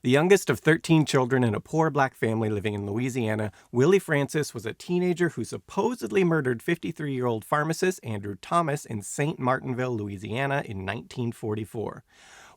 The youngest of 13 children in a poor black family living in Louisiana, Willie Francis was a teenager who supposedly murdered 53-year-old pharmacist Andrew Thomas in St. Martinville, Louisiana in 1944.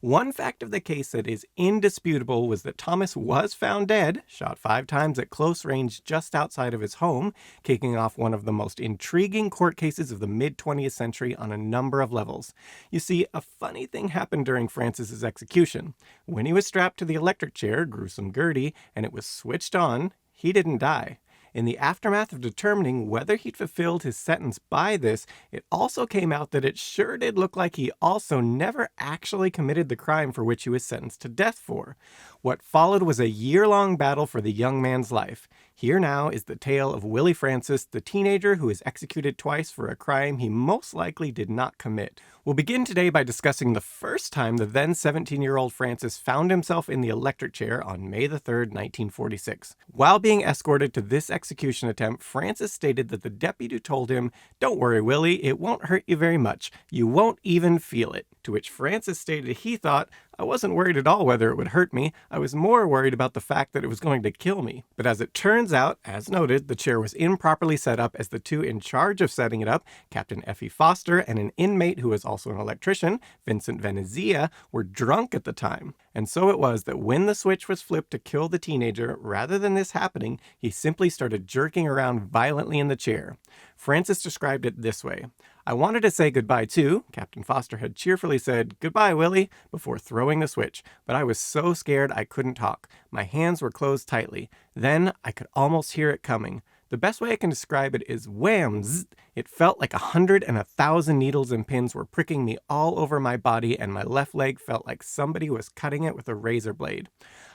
One fact of the case that is indisputable was that Thomas was found dead, shot 5 times at close range just outside of his home, kicking off one of the most intriguing court cases of the mid-20th century on a number of levels. You see, a funny thing happened during Francis's execution. When he was strapped to the electric chair, Gruesome Gertie, and it was switched on, he didn't die. In the aftermath of determining whether he'd fulfilled his sentence by this, it also came out that it sure did look like he also never actually committed the crime for which he was sentenced to death for. What followed was a year-long battle for the young man's life. Here now is the tale of Willie Francis, the teenager who was executed twice for a crime he most likely did not commit. We'll begin today by discussing the first time the then 17-year-old Francis found himself in the electric chair on May the 3rd, 1946. While being escorted to this execution attempt, Francis stated that the deputy told him, "Don't worry, Willie, it won't hurt you very much. You won't even feel it." To which Francis stated he thought, "I wasn't worried at all whether it would hurt me. I was more worried about the fact that it was going to kill me." But as it turns out, as noted, the chair was improperly set up as the two in charge of setting it up, Captain Effie Foster and an inmate who was also an electrician, Vincent Venezia, were drunk at the time. And so it was that when the switch was flipped to kill the teenager, rather than this happening, he simply started jerking around violently in the chair. Francis described it this way: "I wanted to say goodbye too." Captain Foster had cheerfully said, "Goodbye, Willie," before throwing the switch, but I was so scared I couldn't talk. My hands were closed tightly. Then I could almost hear it coming. The best way I can describe it is wham, zzz. It felt like 100 and 1,000 needles and pins were pricking me all over my body, and my left leg felt like somebody was cutting it with a razor blade.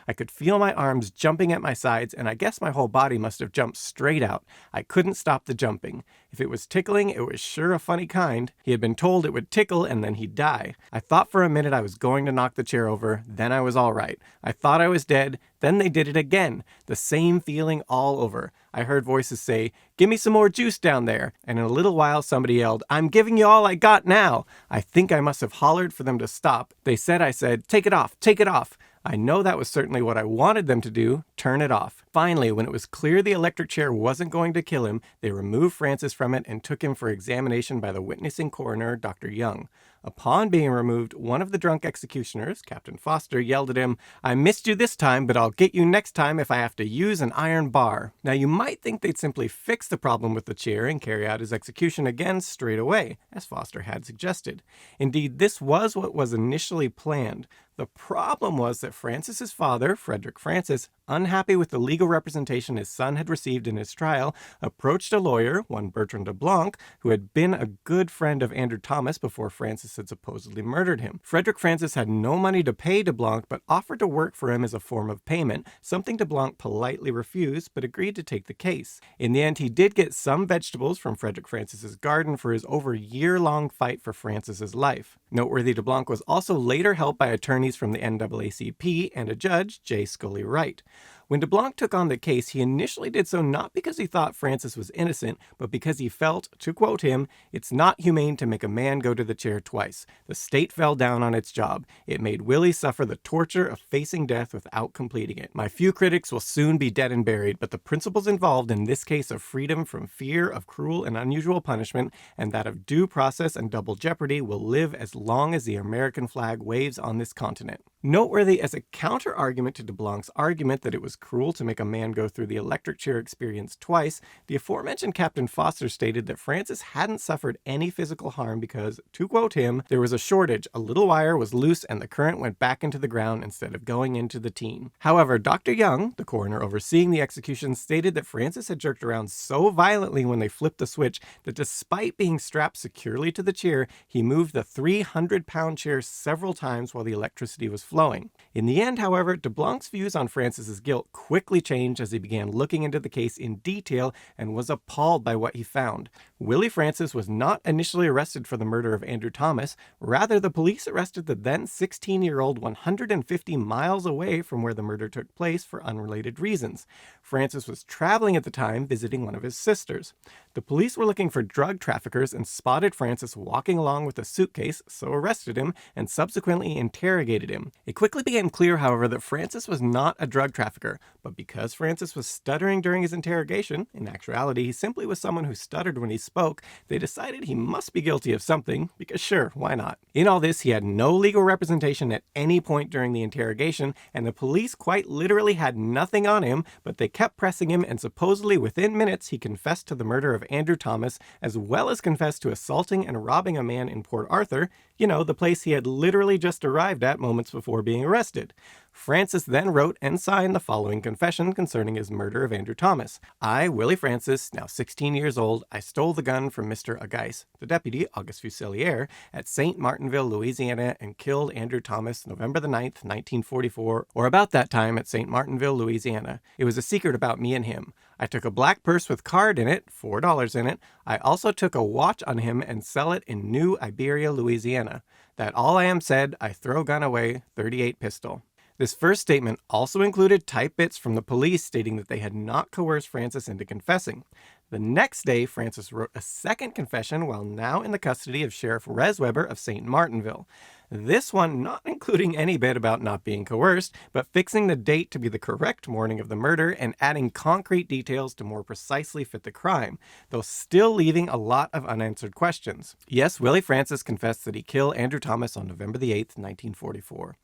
I could feel my arms jumping at my sides, and I guess my whole body must have jumped straight out. I couldn't stop the jumping. If it was tickling, it was sure a funny kind. He had been told it would tickle and then he'd die. I thought for a minute I was going to knock the chair over, then I was all right. I thought I was dead, then they did it again. The same feeling all over. I heard voices say, 'Give me some more juice down there,' and in a little while somebody yelled, 'I'm giving you all I got now.' I think I must have hollered for them to stop. They said I said, 'Take it off, take it off.' I know that was certainly what I wanted them to do, turn it off. Finally, when it was clear the electric chair wasn't going to kill him, they removed Francis from it and took him for examination by the witnessing coroner, Dr. Young. Upon being removed, one of the drunk executioners, Captain Foster, yelled at him, 'I missed you this time, but I'll get you next time if I have to use an iron bar.' Now you might think they'd simply fix the problem with the chair and carry out his execution again straight away, as Foster had suggested. Indeed, this was what was initially planned. The problem was that Francis's father, Frederick Francis, unhappy with the legal representation his son had received in his trial, approached a lawyer, one Bertrand de Blanc, who had been a good friend of Andrew Thomas before Francis had supposedly murdered him. Frederick Francis had no money to pay de Blanc, but offered to work for him as a form of payment, something de Blanc politely refused, but agreed to take the case. In the end, he did get some vegetables from Frederick Francis's garden for his over year-long fight for Francis's life. Noteworthy, de Blanc was also later helped by attorneys from the NAACP and a judge, J. Scully Wright. When de Blanc took on the case, he initially did so not because he thought Francis was innocent, but because he felt, to quote him, "It's not humane to make a man go to the chair twice. The state fell down on its job. It made Willie suffer the torture of facing death without completing it. My few critics will soon be dead and buried, but the principles involved in this case of freedom from fear of cruel and unusual punishment and that of due process and double jeopardy will live as long as the American flag waves on this continent." Noteworthy as a counter-argument to de Blanc's argument that it was cruel to make a man go through the electric chair experience twice, the aforementioned Captain Foster stated that Francis hadn't suffered any physical harm because, to quote him, "There was a shortage, a little wire was loose and the current went back into the ground instead of going into the teen." However, Dr. Young, the coroner overseeing the execution, stated that Francis had jerked around so violently when they flipped the switch that despite being strapped securely to the chair, he moved the 300-pound chair several times while the electricity was flowing. In the end, however, de Blanc's views on Francis's guilt quickly changed as he began looking into the case in detail and was appalled by what he found. Willie Francis was not initially arrested for the murder of Andrew Thomas. Rather, the police arrested the then 16-year-old 150 miles away from where the murder took place for unrelated reasons. Francis was traveling at the time, visiting one of his sisters. The police were looking for drug traffickers and spotted Francis walking along with a suitcase, so arrested him and subsequently interrogated him. It quickly became clear, however, that Francis was not a drug trafficker, but because Francis was stuttering during his interrogation, in actuality he simply was someone who stuttered when he spoke, they decided he must be guilty of something, because sure, why not? In all this, he had no legal representation at any point during the interrogation, and the police quite literally had nothing on him, but they kept pressing him, and supposedly within minutes he confessed to the murder of Andrew Thomas, as well as confessed to assaulting and robbing a man in Port Arthur, the place he had literally just arrived at moments before being arrested. Francis then wrote and signed the following confession concerning his murder of Andrew Thomas. I, Willie Francis, now 16 years old, I stole the gun from Mr. Agais, the deputy, Auguste Fuselier, at St. Martinville, Louisiana, and killed Andrew Thomas November the 9th, 1944, or about that time at St. Martinville, Louisiana. It was a secret about me and him. I took a black purse with card in it, $4 in it. I also took a watch on him and sell it in New Iberia, Louisiana. That all I am said, I throw gun away, 38 pistol. This first statement also included type bits from the police stating that they had not coerced Francis into confessing. The next day, Francis wrote a second confession while now in the custody of Sheriff Resweber of St. Martinville. This one not including any bit about not being coerced, but fixing the date to be the correct morning of the murder and adding concrete details to more precisely fit the crime, though still leaving a lot of unanswered questions. Yes, Willie Francis confessed that he killed Andrew Thomas on November the 8th, 1944.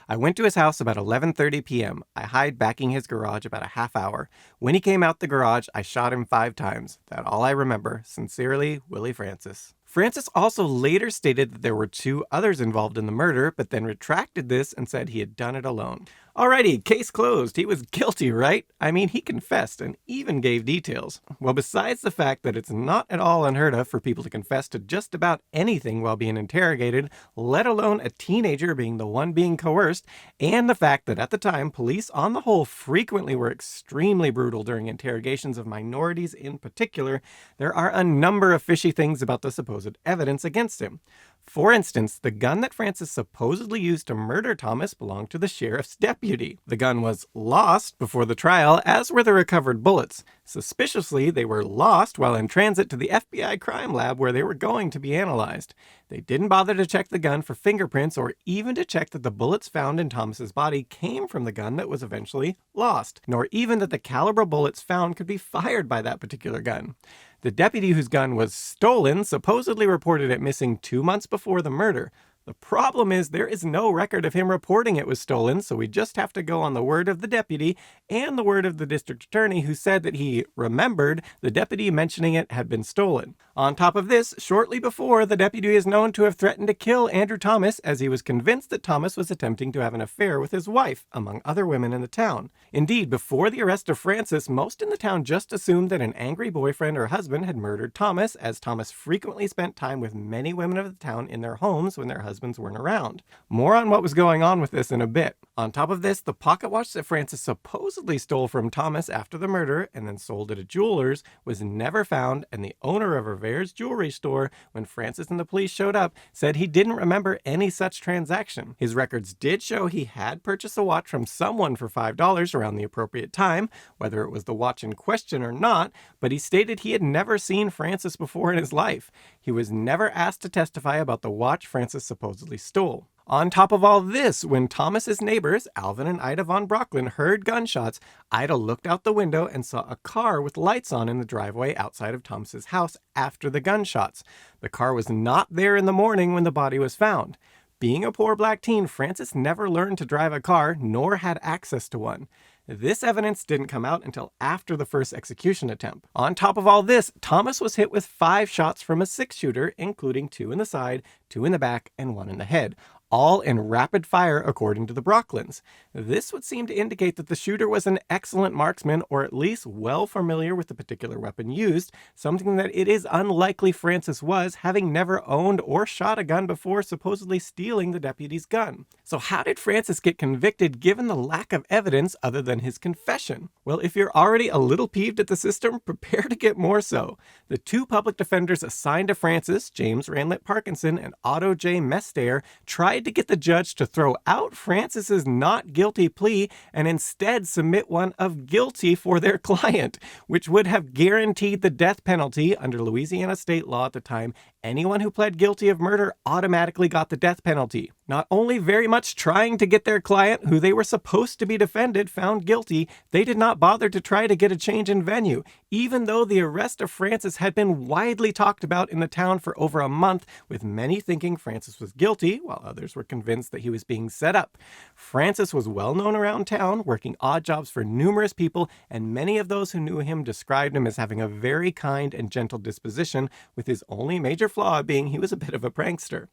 I went to his house about 11:30 p.m. I hid backing his garage about a half hour. When he came out the garage, I shot him 5 times. That all I remember. Sincerely, Willie Francis. Francis also later stated that there were 2 others involved in the murder, but then retracted this and said he had done it alone. Alrighty, case closed. He was guilty, right? I mean, he confessed and even gave details. Well, besides the fact that it's not at all unheard of for people to confess to just about anything while being interrogated, let alone a teenager being the one being coerced, and the fact that at the time, police on the whole frequently were extremely brutal during interrogations of minorities in particular, there are a number of fishy things about the supposed evidence against him. For instance, the gun that Francis supposedly used to murder Thomas belonged to the sheriff's deputy. The gun was lost before the trial, as were the recovered bullets. Suspiciously, they were lost while in transit to the FBI crime lab where they were going to be analyzed. They didn't bother to check the gun for fingerprints or even to check that the bullets found in Thomas's body came from the gun that was eventually lost, nor even that the caliber bullets found could be fired by that particular gun. The deputy whose gun was stolen supposedly reported it missing 2 months before the murder. The problem is there is no record of him reporting it was stolen, so we just have to go on the word of the deputy and the word of the district attorney who said that he remembered the deputy mentioning it had been stolen. On top of this, shortly before, the deputy is known to have threatened to kill Andrew Thomas as he was convinced that Thomas was attempting to have an affair with his wife, among other women in the town. Indeed, before the arrest of Francis, most in the town just assumed that an angry boyfriend or husband had murdered Thomas, as Thomas frequently spent time with many women of the town in their homes when their husbands weren't around. More on what was going on with this in a bit. On top of this, the pocket watch that Francis supposedly stole from Thomas after the murder and then sold at a jeweler's was never found, and the owner of Revere's jewelry store, when Francis and the police showed up, said he didn't remember any such transaction. His records did show he had purchased a watch from someone for $5 around the appropriate time, whether it was the watch in question or not, but he stated he had never seen Francis before in his life. He was never asked to testify about the watch Francis supposedly stole. On top of all this, when Thomas's neighbors, Alvin and Ida von Brocklin, heard gunshots, Ida looked out the window and saw a car with lights on in the driveway outside of Thomas's house after the gunshots. The car was not there in the morning when the body was found. Being a poor black teen, Francis never learned to drive a car, nor had access to one. This evidence didn't come out until after the first execution attempt. On top of all this, Thomas was hit with 5 shots from a 6-shooter, including 2 in the side, 2 in the back, and 1 in the head. all in rapid fire according to the Brocklins. This would seem to indicate that the shooter was an excellent marksman, or at least well familiar with the particular weapon used, something that it is unlikely Francis was, having never owned or shot a gun before supposedly stealing the deputy's gun. So how did Francis get convicted given the lack of evidence other than his confession? Well, if you're already a little peeved at the system, prepare to get more so. The two public defenders assigned to Francis, James Ranlett Parkinson and Otto J. Mestayer, tried to get the judge to throw out Francis's not guilty plea and instead submit one of guilty for their client, which would have guaranteed the death penalty under Louisiana state law at the time. Anyone who pled guilty of murder automatically got the death penalty. Not only very much trying to get their client, who they were supposed to be defended, found guilty, they did not bother to try to get a change in venue, even though the arrest of Francis had been widely talked about in the town for over a month, with many thinking Francis was guilty, while others were convinced that he was being set up. Francis was well known around town, working odd jobs for numerous people, and many of those who knew him described him as having a very kind and gentle disposition, with his only major flaw being he was a bit of a prankster.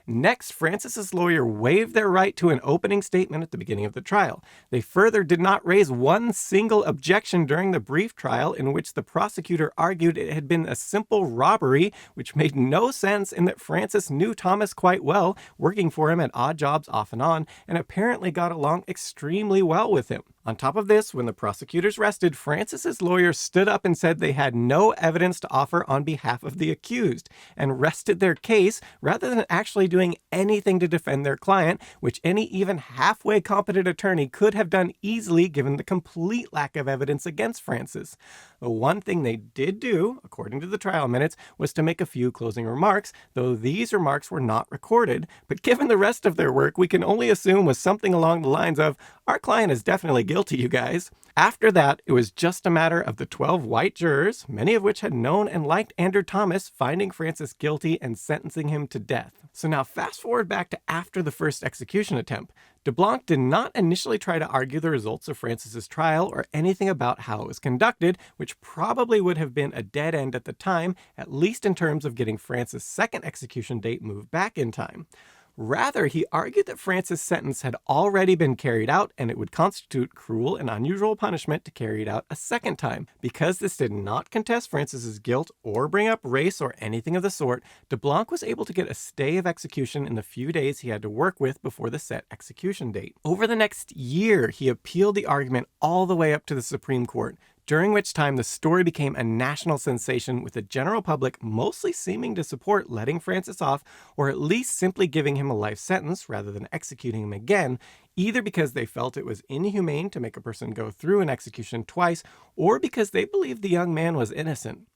Next, Francis's lawyer waived their right to an opening statement at the beginning of the trial. They further did not raise one single objection during the brief trial, in which the prosecutor argued it had been a simple robbery, which made no sense in that Francis knew Thomas quite well, working for him at odd jobs off and on, and apparently got along extremely well with him. On top of this, when the prosecutors rested, Francis's lawyer stood up and said they had no evidence to offer on behalf of the accused, and rested their case rather than actually doing anything to defend their client, which any even halfway competent attorney could have done easily given the complete lack of evidence against Francis. The one thing they did do, according to the trial minutes, was to make a few closing remarks, though these remarks were not recorded, but given the rest of their work, we can only assume was something along the lines of, "Our client is definitely guilty, you guys." After that, it was just a matter of the 12 white jurors, many of which had known and liked Andrew Thomas, finding Francis guilty and sentencing him to death. So now fast forward back to after the first execution attempt. DeBlanc did not initially try to argue the results of Francis's trial or anything about how it was conducted, which probably would have been a dead end at the time, at least in terms of getting Francis' second execution date moved back in time. Rather, he argued that Francis' sentence had already been carried out and it would constitute cruel and unusual punishment to carry it out a second time. Because this did not contest Francis' guilt or bring up race or anything of the sort, DeBlanc was able to get a stay of execution in the few days he had to work with before the set execution date. Over the next year, he appealed the argument all the way up to the Supreme Court, during which time the story became a national sensation, with the general public mostly seeming to support letting Francis off, or at least simply giving him a life sentence rather than executing him again, either because they felt it was inhumane to make a person go through an execution twice, or because they believed the young man was innocent.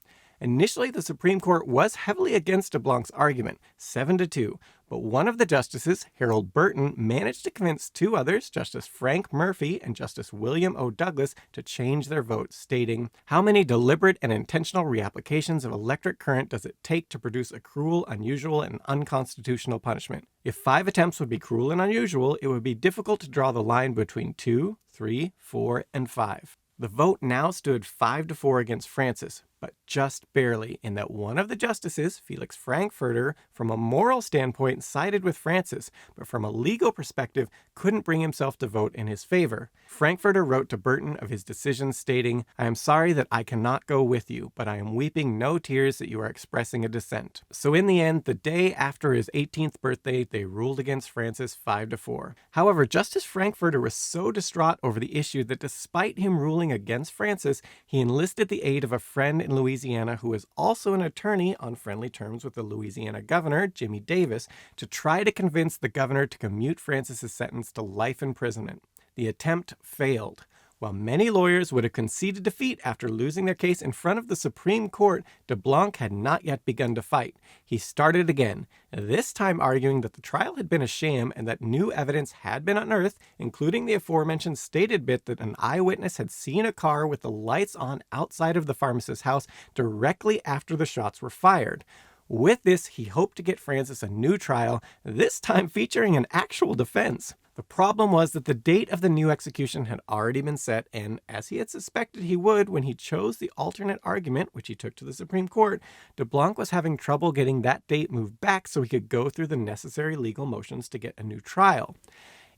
Initially, the Supreme Court was heavily against DeBlanc's argument, 7-2, but one of the justices, Harold Burton, managed to convince two others, Justice Frank Murphy and Justice William O. Douglas, to change their vote, stating, "How many deliberate and intentional reapplications of electric current does it take to produce a cruel, unusual, and unconstitutional punishment? If 5 attempts would be cruel and unusual, it would be difficult to draw the line between 2, 3, 4, and 5. The vote now stood 5-4 against Francis, but just barely, in that one of the justices, Felix Frankfurter, from a moral standpoint sided with Francis, but from a legal perspective couldn't bring himself to vote in his favor. Frankfurter wrote to Burton of his decision, stating, "I am sorry that I cannot go with you, but I am weeping no tears that you are expressing a dissent." So in the end, the day after his 18th birthday, they ruled against Francis 5-4. However, Justice Frankfurter was so distraught over the issue that despite him ruling against Francis, he enlisted the aid of a friend in Louisiana who was also an attorney on friendly terms with the Louisiana governor, Jimmy Davis, to try to convince the governor to commute Francis's sentence to life imprisonment. The attempt failed. While many lawyers would have conceded defeat after losing their case in front of the Supreme Court, DeBlanc had not yet begun to fight. He started again, this time arguing that the trial had been a sham and that new evidence had been unearthed, including the aforementioned stated bit that an eyewitness had seen a car with the lights on outside of the pharmacist's house directly after the shots were fired. With this, he hoped to get Francis a new trial, this time featuring an actual defense. The problem was that the date of the new execution had already been set, and as he had suspected he would when he chose the alternate argument, which he took to the Supreme Court, DeBlanc was having trouble getting that date moved back so he could go through the necessary legal motions to get a new trial.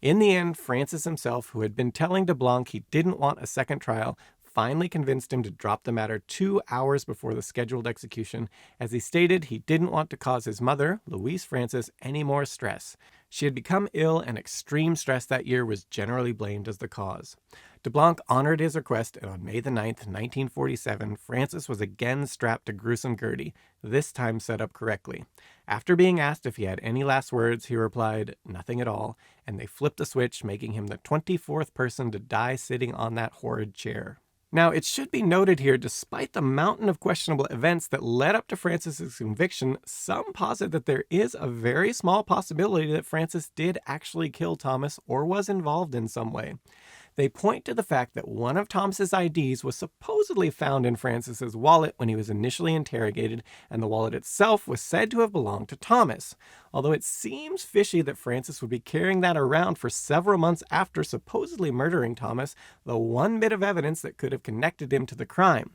In the end, Francis himself, who had been telling DeBlanc he didn't want a second trial, finally convinced him to drop the matter 2 hours before the scheduled execution, as he stated he didn't want to cause his mother, Louise Francis, any more stress. She had become ill, and extreme stress that year was generally blamed as the cause. DeBlanc honored his request, and on May the 9th, 1947, Francis was again strapped to Gruesome Gertie, this time set up correctly. After being asked if he had any last words, he replied, "Nothing at all," and they flipped the switch, making him the 24th person to die sitting on that horrid chair. Now, it should be noted here, despite the mountain of questionable events that led up to Francis's conviction, some posit that there is a very small possibility that Francis did actually kill Thomas or was involved in some way. They point to the fact that one of Thomas's IDs was supposedly found in Francis's wallet when he was initially interrogated, and the wallet itself was said to have belonged to Thomas. Although it seems fishy that Francis would be carrying that around for several months after supposedly murdering Thomas, the one bit of evidence that could have connected him to the crime.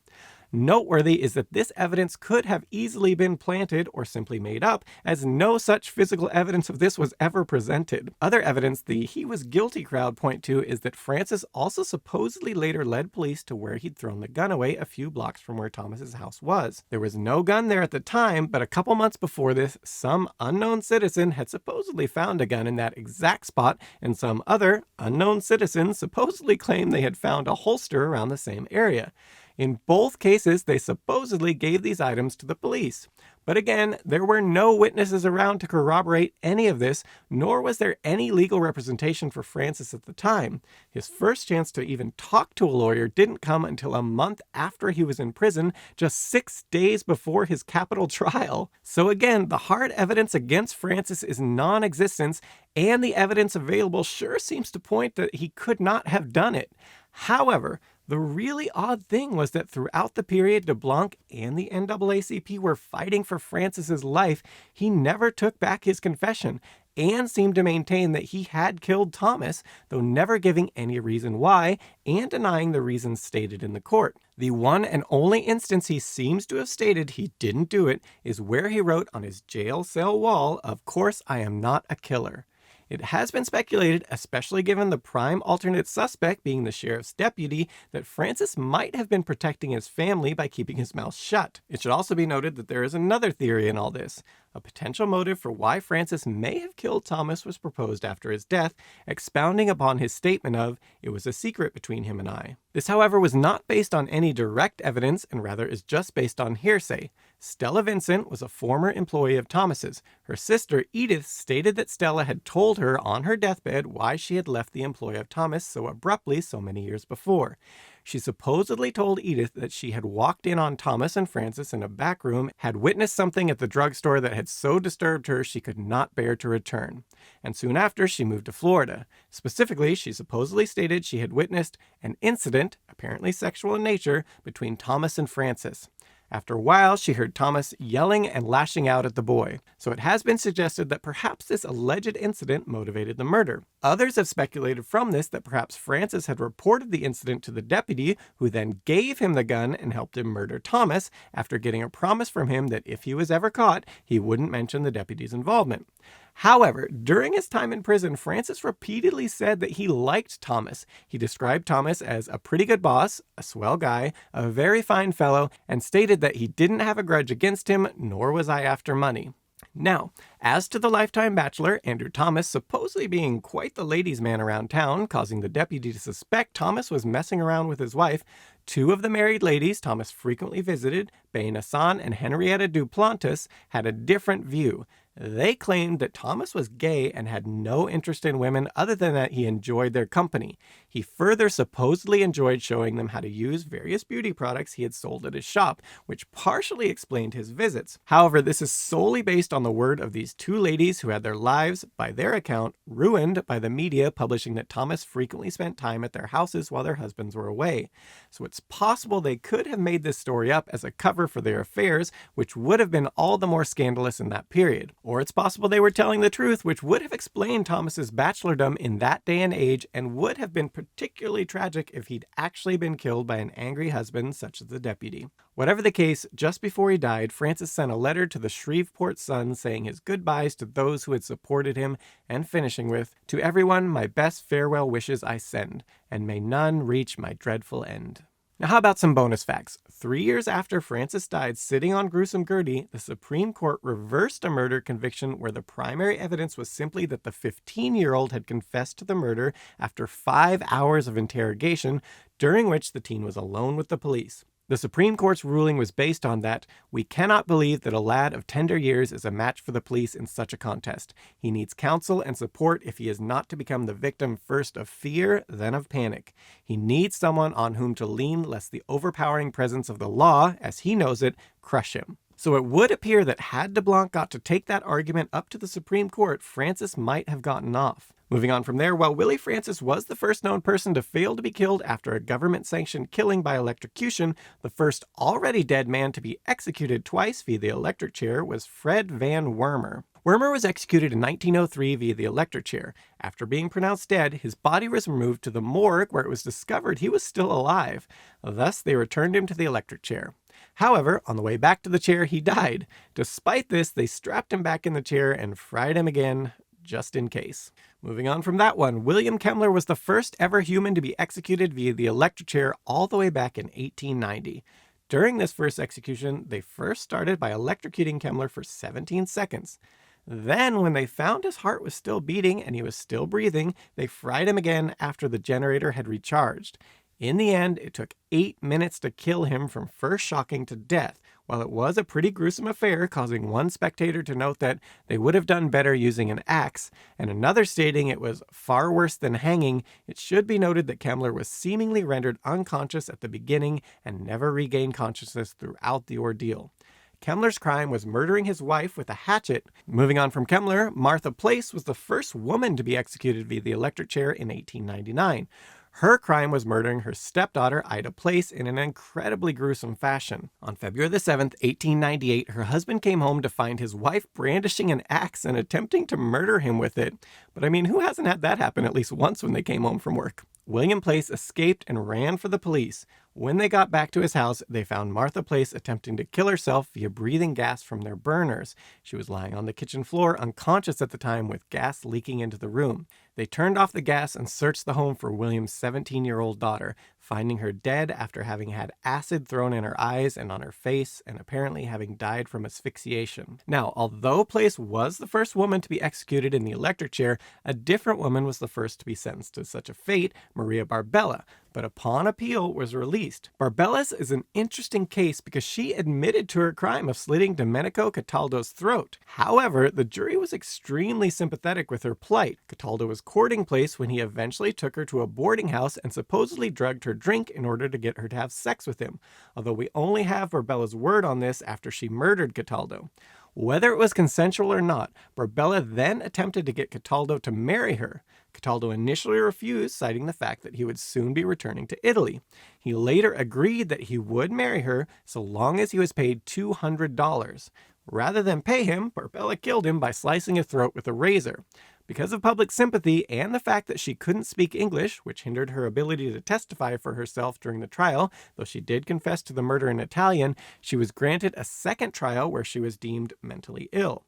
Noteworthy is that this evidence could have easily been planted or simply made up, as no such physical evidence of this was ever presented. Other evidence the "he was guilty" crowd point to is that Francis also supposedly later led police to where he'd thrown the gun away a few blocks from where Thomas's house was. There was no gun there at the time, but a couple months before this, some unknown citizen had supposedly found a gun in that exact spot, and some other unknown citizens supposedly claimed they had found a holster around the same area. In both cases, they supposedly gave these items to the police. But again, there were no witnesses around to corroborate any of this, nor was there any legal representation for Francis at the time. His first chance to even talk to a lawyer didn't come until a month after he was in prison, just 6 days before his capital trial. So again, the hard evidence against Francis is non-existent, and the evidence available sure seems to point that he could not have done it. However, the really odd thing was that throughout the period DeBlanc and the NAACP were fighting for Francis's life, he never took back his confession and seemed to maintain that he had killed Thomas, though never giving any reason why and denying the reasons stated in the court. The one and only instance he seems to have stated he didn't do it is where he wrote on his jail cell wall, "Of course I am not a killer." It has been speculated, especially given the prime alternate suspect being the sheriff's deputy, that Francis might have been protecting his family by keeping his mouth shut. It should also be noted that there is another theory in all this. A potential motive for why Francis may have killed Thomas was proposed after his death, expounding upon his statement of, "It was a secret between him and I." This, however, was not based on any direct evidence, and rather is just based on hearsay. Stella Vincent was a former employee of Thomas's. Her sister, Edith, stated that Stella had told her on her deathbed why she had left the employ of Thomas so abruptly so many years before. She supposedly told Edith that she had walked in on Thomas and Francis in a back room, had witnessed something at the drugstore that had so disturbed her she could not bear to return. And soon after, she moved to Florida. Specifically, she supposedly stated she had witnessed an incident, apparently sexual in nature, between Thomas and Francis. After a while, she heard Thomas yelling and lashing out at the boy, so it has been suggested that perhaps this alleged incident motivated the murder. Others have speculated from this that perhaps Francis had reported the incident to the deputy, who then gave him the gun and helped him murder Thomas, after getting a promise from him that if he was ever caught, he wouldn't mention the deputy's involvement. However, during his time in prison, Francis repeatedly said that he liked Thomas. He described Thomas as a pretty good boss, a swell guy, a very fine fellow, and stated that he didn't have a grudge against him, nor was I after money. Now, as to the lifetime bachelor, Andrew Thomas supposedly being quite the ladies' man around town, causing the deputy to suspect Thomas was messing around with his wife, two of the married ladies Thomas frequently visited, Bae Nassan and Henrietta Duplantis, had a different view. They claimed that Thomas was gay and had no interest in women other than that he enjoyed their company. He further supposedly enjoyed showing them how to use various beauty products he had sold at his shop, which partially explained his visits. However, this is solely based on the word of these two ladies who had their lives, by their account, ruined by the media publishing that Thomas frequently spent time at their houses while their husbands were away. So it's possible they could have made this story up as a cover for their affairs, which would have been all the more scandalous in that period. Or it's possible they were telling the truth, which would have explained Thomas's bachelordom in that day and age and would have been particularly tragic if he'd actually been killed by an angry husband such as the deputy. Whatever the case, just before he died, Francis sent a letter to the Shreveport Sun saying his goodbyes to those who had supported him and finishing with, "To everyone my best farewell wishes I send, and may none reach my dreadful end." Now how about some bonus facts? 3 years after Francis died sitting on Gruesome Gertie, the Supreme Court reversed a murder conviction where the primary evidence was simply that the 15-year-old had confessed to the murder after 5 hours of interrogation, during which the teen was alone with the police. The Supreme Court's ruling was based on that, "We cannot believe that a lad of tender years is a match for the police in such a contest. He needs counsel and support if he is not to become the victim first of fear, then of panic. He needs someone on whom to lean lest the overpowering presence of the law, as he knows it, crush him." So it would appear that had DeBlanc got to take that argument up to the Supreme Court, Francis might have gotten off. Moving on from there, while Willie Francis was the first known person to fail to be killed after a government-sanctioned killing by electrocution, the first already dead man to be executed twice via the electric chair was Fred Van Wormer. Wormer was executed in 1903 via the electric chair. After being pronounced dead, his body was removed to the morgue where it was discovered he was still alive. Thus, they returned him to the electric chair. However, on the way back to the chair, he died. Despite this, they strapped him back in the chair and fried him again, just in case. Moving on from that one, William Kemmler was the first ever human to be executed via the electric chair all the way back in 1890. During this first execution, they first started by electrocuting Kemmler for 17 seconds. Then, when they found his heart was still beating and he was still breathing, they fried him again after the generator had recharged. In the end, it took 8 minutes to kill him from first shocking to death. While it was a pretty gruesome affair, causing one spectator to note that they would have done better using an axe, and another stating it was far worse than hanging, it should be noted that Kemmler was seemingly rendered unconscious at the beginning and never regained consciousness throughout the ordeal. Kemmler's crime was murdering his wife with a hatchet. Moving on from Kemmler, Martha Place was the first woman to be executed via the electric chair in 1899. Her crime was murdering her stepdaughter, Ida Place, in an incredibly gruesome fashion. On February 7, 1898, her husband came home to find his wife brandishing an axe and attempting to murder him with it. But I mean, who hasn't had that happen at least once when they came home from work? William Place escaped and ran for the police. When they got back to his house, they found Martha Place attempting to kill herself via breathing gas from their burners. She was lying on the kitchen floor, unconscious at the time, with gas leaking into the room. They turned off the gas and searched the home for William's 17-year-old daughter, finding her dead after having had acid thrown in her eyes and on her face, and apparently having died from asphyxiation. Now, although Place was the first woman to be executed in the electric chair, a different woman was the first to be sentenced to such a fate, Maria Barbella, but upon appeal was released. Barbella's is an interesting case because she admitted to her crime of slitting Domenico Cataldo's throat. However, the jury was extremely sympathetic with her plight. Cataldo was courting Place when he eventually took her to a boarding house and supposedly drugged her drink in order to get her to have sex with him, although we only have Barbella's word on this after she murdered Cataldo. Whether it was consensual or not, Barbella then attempted to get Cataldo to marry her. Cataldo initially refused, citing the fact that he would soon be returning to Italy. He later agreed that he would marry her so long as he was paid $200. Rather than pay him, Barbella killed him by slicing his throat with a razor. Because of public sympathy and the fact that she couldn't speak English, which hindered her ability to testify for herself during the trial, though she did confess to the murder in Italian, she was granted a second trial where she was deemed mentally ill.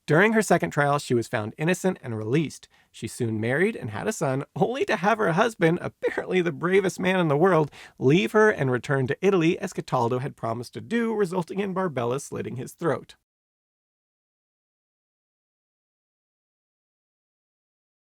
During her second trial, she was found innocent and released. She soon married and had a son, only to have her husband, apparently the bravest man in the world, leave her and return to Italy as Cataldo had promised to do, resulting in Barbella slitting his throat.